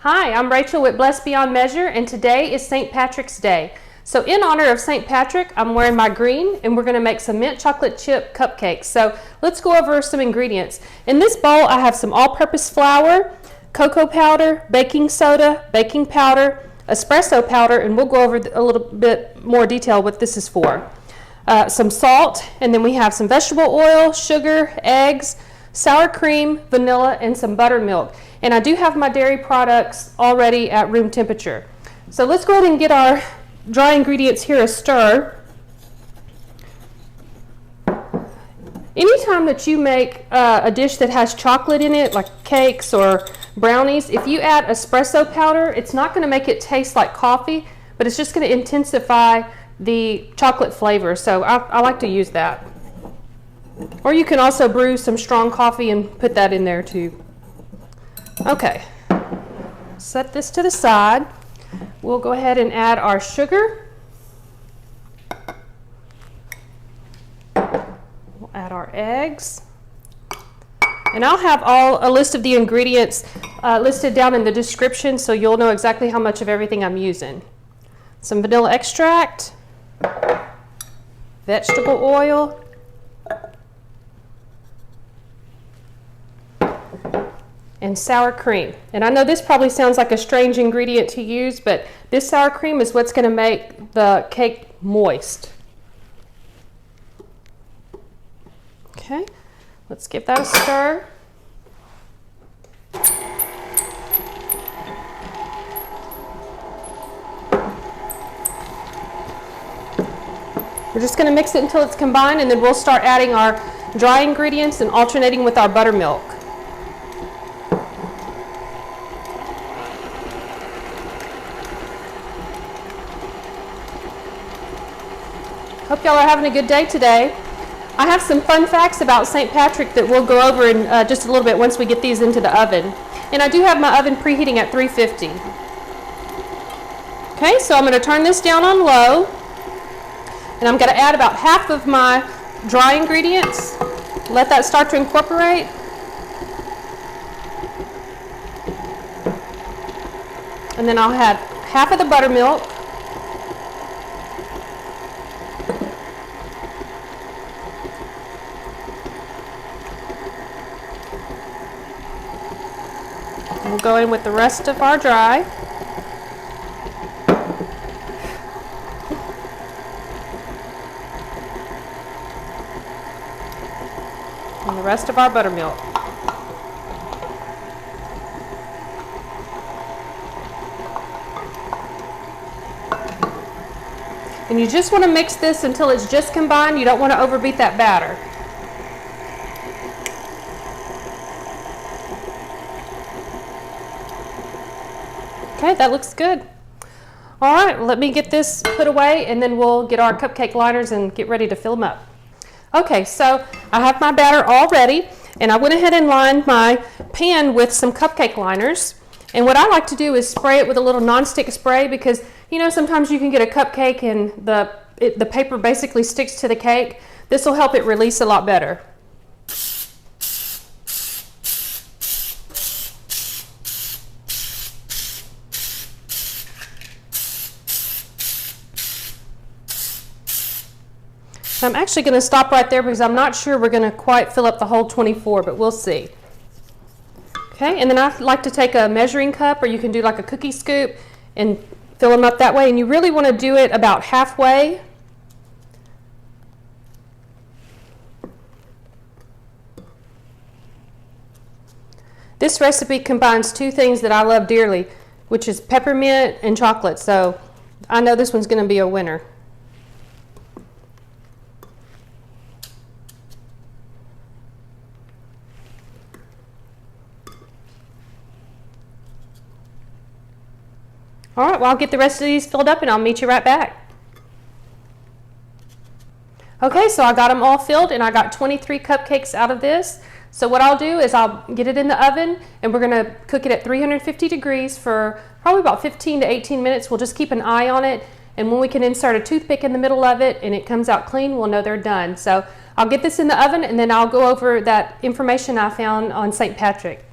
Hi, I'm Rachel with Blessed Beyond Measure, and today is St. Patrick's Day. So in honor of St. Patrick, I'm wearing my green, and we're going to make some mint chocolate chip cupcakes. So let's go over some ingredients. In this bowl, I have some all-purpose flour, cocoa powder, baking soda, baking powder, espresso powder, and we'll go over a little bit more detail what this is for. Some salt, and then we have some vegetable oil, sugar, eggs, sour cream, vanilla, and some buttermilk. And I do have my dairy products already at room temperature. So let's go ahead and get our dry ingredients here a stir. Anytime that you make a dish that has chocolate in it, like cakes or brownies, if you add espresso powder, it's not going to make it taste like coffee, but it's just going to intensify the chocolate flavor. So I like to use that. Or you can also brew some strong coffee and put that in there too. Okay, set this to the side. We'll go ahead and add our sugar. We'll add our eggs. And I'll have a list of the ingredients listed down in the description so you'll know exactly how much of everything I'm using. Some vanilla extract, vegetable oil, and sour cream. And I know this probably sounds like a strange ingredient to use, but this sour cream is what's going to make the cake moist. Okay, let's give that a stir. We're just going to mix it until it's combined, and then we'll start adding our dry ingredients and alternating with our buttermilk. Hope y'all are having a good day today. I have some fun facts about St. Patrick that we'll go over in just a little bit once we get these into the oven. And I do have my oven preheating at 350. Okay, so I'm going to turn this down on low. And I'm going to add about half of my dry ingredients. Let that start to incorporate. And then I'll add half of the buttermilk. We'll go in with the rest of our dry. And the rest of our buttermilk. And you just want to mix this until it's just combined. You don't want to overbeat that batter. Okay, that looks good. All right, let me get this put away and then we'll get our cupcake liners and get ready to fill them up. Okay, so I have my batter all ready, and I went ahead and lined my pan with some cupcake liners. And what I like to do is spray it with a little nonstick spray because, you know, sometimes you can get a cupcake and the paper basically sticks to the cake. This will help it release a lot better. I'm actually going to stop right there because I'm not sure we're going to quite fill up the whole 24, but we'll see. Okay, and then I like to take a measuring cup, or you can do like a cookie scoop and fill them up that way. And you really want to do it about halfway. This recipe combines two things that I love dearly, which is peppermint and chocolate. So I know this one's going to be a winner. All right, well, I'll get the rest of these filled up and I'll meet you right back. Okay, so I got them all filled and I got 23 cupcakes out of this. So what I'll do is I'll get it in the oven and we're gonna cook it at 350 degrees for probably about 15 to 18 minutes. We'll just keep an eye on it, and when we can insert a toothpick in the middle of it and it comes out clean, we'll know they're done. So I'll get this in the oven and then I'll go over that information I found on St. Patrick.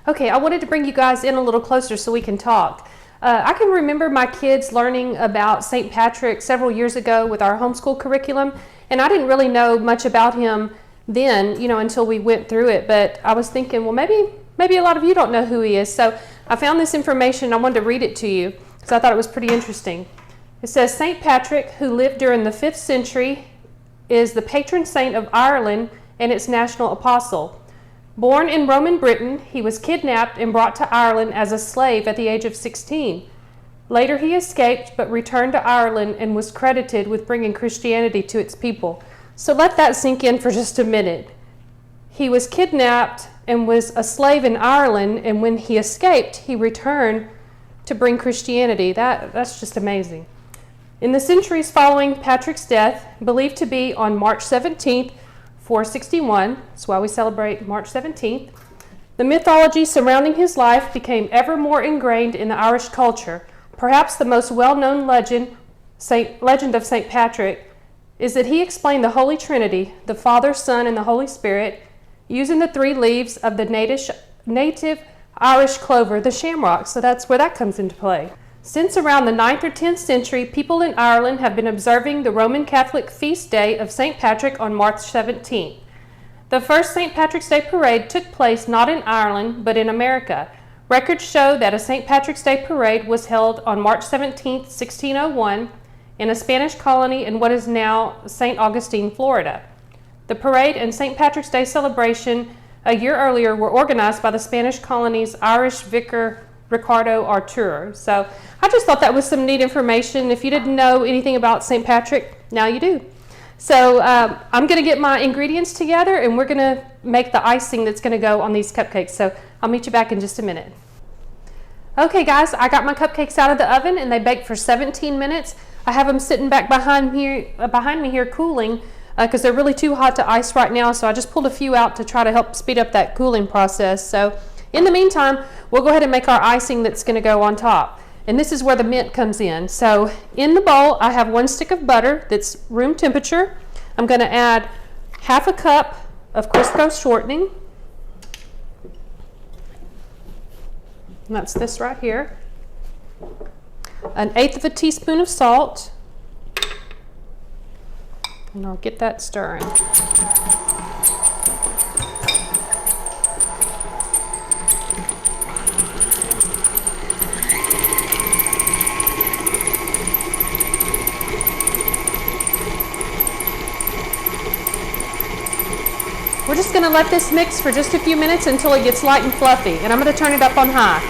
Okay, I wanted to bring you guys in a little closer so we can talk. I can remember my kids learning about St. Patrick several years ago with our homeschool curriculum, and I didn't really know much about him then, until we went through it. But I was thinking, well, maybe a lot of you don't know who he is. So I found this information. I wanted to read it to you because I thought it was pretty interesting. It says St. Patrick, who lived during the 5th century, is the patron saint of Ireland and its national apostle. Born in Roman Britain, he was kidnapped and brought to Ireland as a slave at the age of 16. Later he escaped but returned to Ireland and was credited with bringing Christianity to its people. So let that sink in for just a minute. He was kidnapped and was a slave in Ireland, and when he escaped, he returned to bring Christianity. That's just amazing. In the centuries following Patrick's death, believed to be on March 17th, 461, that's why we celebrate March 17th, the mythology surrounding his life became ever more ingrained in the Irish culture. Perhaps the most well-known legend of St. Patrick is that he explained the Holy Trinity, the Father, Son, and the Holy Spirit, using the 3 leaves of the native Irish clover, the shamrock. So that's where that comes into play. Since around the 9th or 10th century, people in Ireland have been observing the Roman Catholic feast day of St. Patrick on March 17th. The first St. Patrick's Day parade took place not in Ireland, but in America. Records show that a St. Patrick's Day parade was held on March 17, 1601, in a Spanish colony in what is now St. Augustine, Florida. The parade and St. Patrick's Day celebration a year earlier were organized by the Spanish colony's Irish vicar, Ricardo Artur. So I just thought that was some neat information. If you didn't know anything about St. Patrick, now you do. So I'm going to get my ingredients together, and we're going to make the icing that's going to go on these cupcakes. So I'll meet you back in just a minute. Okay guys, I got my cupcakes out of the oven and they baked for 17 minutes. I have them sitting back behind me here cooling because they're really too hot to ice right now. So I just pulled a few out to try to help speed up that cooling process. So in the meantime, we'll go ahead and make our icing that's going to go on top. And this is where the mint comes in. So in the bowl, I have 1 stick of butter that's room temperature. I'm going to add half a cup of Crisco shortening. And that's this right here. 1/8 of a teaspoon of salt. And I'll get that stirring. We're just going to let this mix for just a few minutes until it gets light and fluffy, and I'm going to turn it up on high.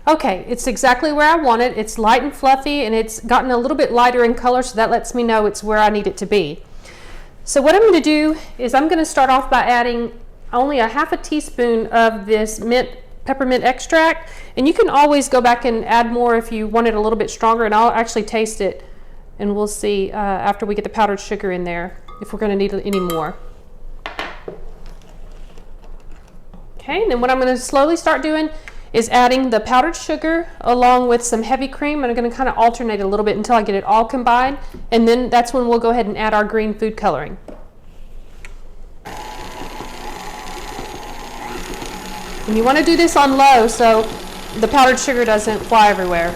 Okay, it's exactly where I want it. It's light and fluffy, and it's gotten a little bit lighter in color, so that lets me know it's where I need it to be. So what I'm going to do is I'm going to start off by adding only a half a teaspoon of this peppermint extract, and you can always go back and add more if you want it a little bit stronger, and I'll actually taste it and we'll see after we get the powdered sugar in there if we're going to need any more. Okay, and then what I'm going to slowly start doing is adding the powdered sugar along with some heavy cream, and I'm going to kind of alternate a little bit until I get it all combined, and then that's when we'll go ahead and add our green food coloring. And you want to do this on low so the powdered sugar doesn't fly everywhere.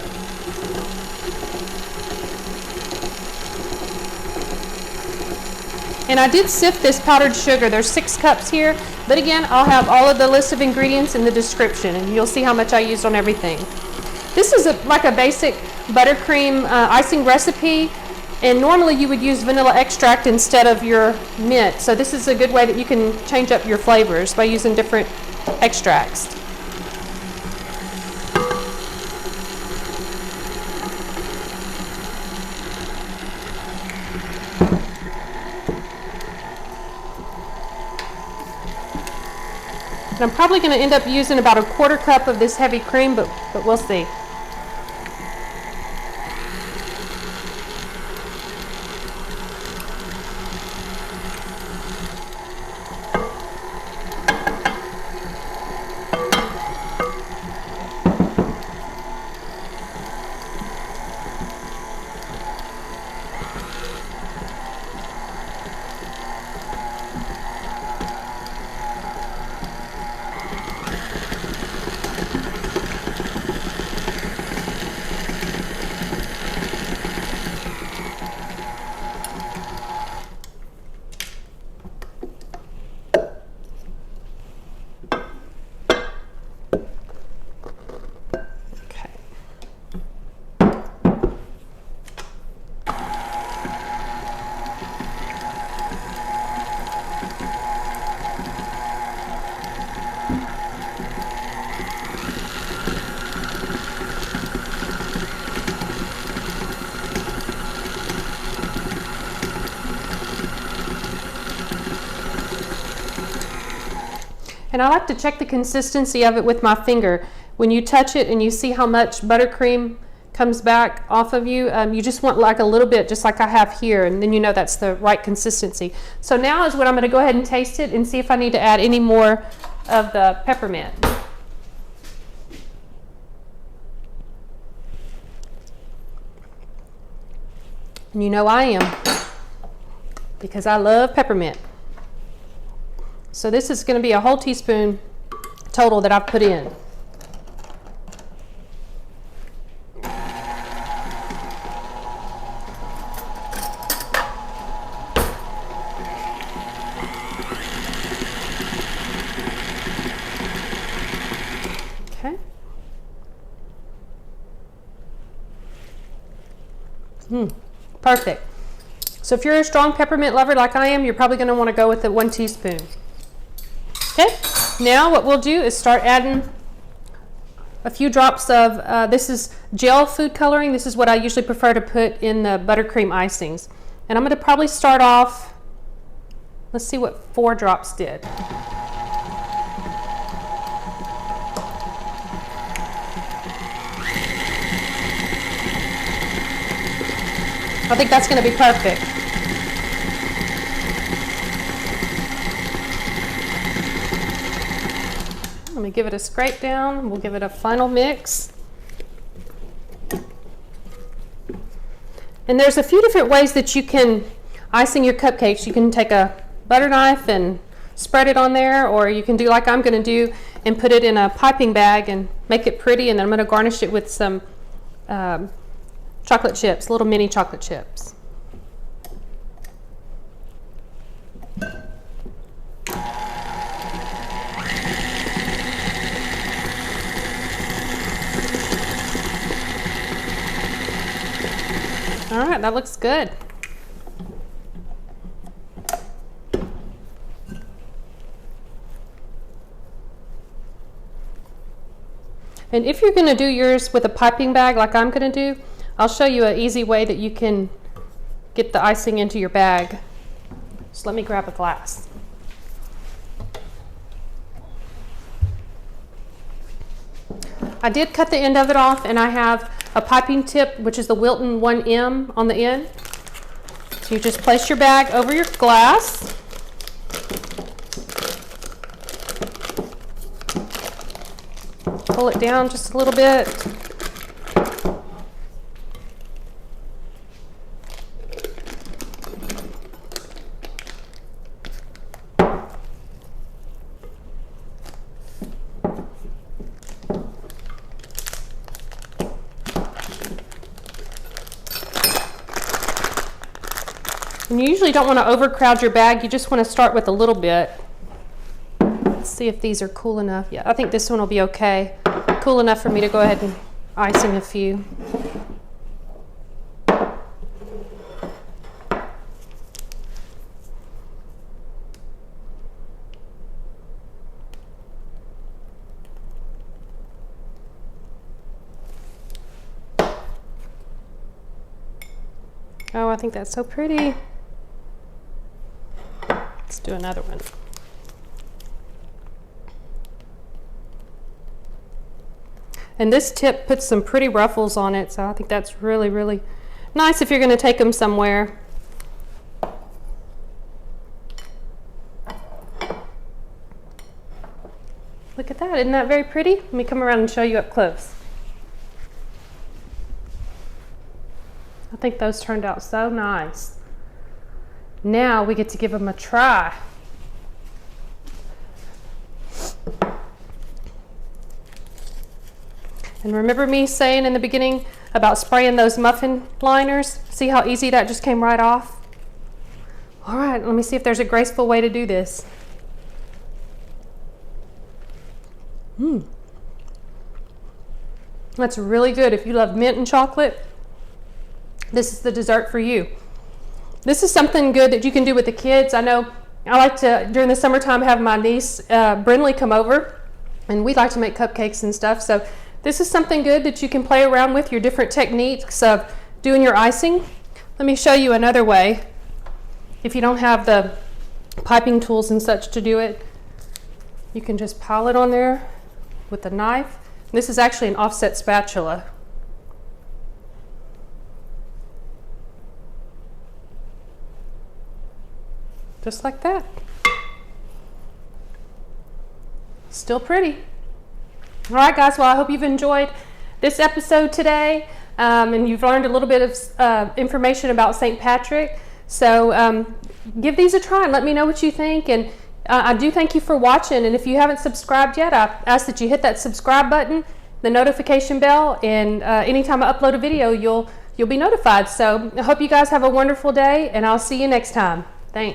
And I did sift this powdered sugar. There's 6 cups here, but again, I'll have all of the list of ingredients in the description, and you'll see how much I used on everything. This is like a basic buttercream icing recipe, and normally you would use vanilla extract instead of your mint. So this is a good way that you can change up your flavors by using different extracts. And I'm probably going to end up using about a 1/4 cup of this heavy cream, but we'll see. And I like to check the consistency of it with my finger. When you touch it and you see how much buttercream comes back off of you, you just want like a little bit, just like I have here, and then you know that's the right consistency. So now is when I'm going to go ahead and taste it and see if I need to add any more of the peppermint. And you know I am, because I love peppermint. So this is going to be a whole teaspoon total that I've put in. Okay. Perfect. So if you're a strong peppermint lover like I am, you're probably going to want to go with the 1 teaspoon. Okay, now what we'll do is start adding a few drops of, this is gel food coloring. This is what I usually prefer to put in the buttercream icings. And I'm going to probably start off, let's see what 4 drops did. I think that's going to be perfect. Let me give it a scrape down. We'll give it a final mix. And there's a few different ways that you can icing your cupcakes. You can take a butter knife and spread it on there, or you can do like I'm going to do and put it in a piping bag and make it pretty, and then I'm going to garnish it with some chocolate chips, little mini chocolate chips. All right, that looks good. And if you're going to do yours with a piping bag like I'm going to do, I'll show you an easy way that you can get the icing into your bag. So let me grab a glass. I did cut the end of it off, and I have a piping tip, which is the Wilton 1M on the end. So you just place your bag over your glass. Pull it down just a little bit. And you usually don't want to overcrowd your bag. You just want to start with a little bit. Let's see if these are cool enough. Yeah, I think this one will be okay. Cool enough for me to go ahead and icing a few. Oh, I think that's so pretty. Let's do another one. And this tip puts some pretty ruffles on it, so I think that's really, really nice if you're going to take them somewhere. Look at that, isn't that very pretty? Let me come around and show you up close. I think those turned out so nice. Now we get to give them a try. And remember me saying in the beginning about spraying those muffin liners? See how easy that just came right off? All right, let me see if there's a graceful way to do this. That's really good. If you love mint and chocolate, this is the dessert for you. This is something good that you can do with the kids. I know I like to, during the summertime, have my niece Brinley come over, and we like to make cupcakes and stuff. So this is something good that you can play around with, your different techniques of doing your icing. Let me show you another way. If you don't have the piping tools and such to do it, You can just pile it on there with a knife. This is actually an offset spatula. Just like that. Still pretty. All right, guys, well, I hope you've enjoyed this episode today, and you've learned a little bit of information about St. Patrick. So give these a try and let me know what you think. And I do thank you for watching. And if you haven't subscribed yet, I ask that you hit that subscribe button, the notification bell, and anytime I upload a video, you'll be notified. So I hope you guys have a wonderful day, and I'll see you next time. Thanks.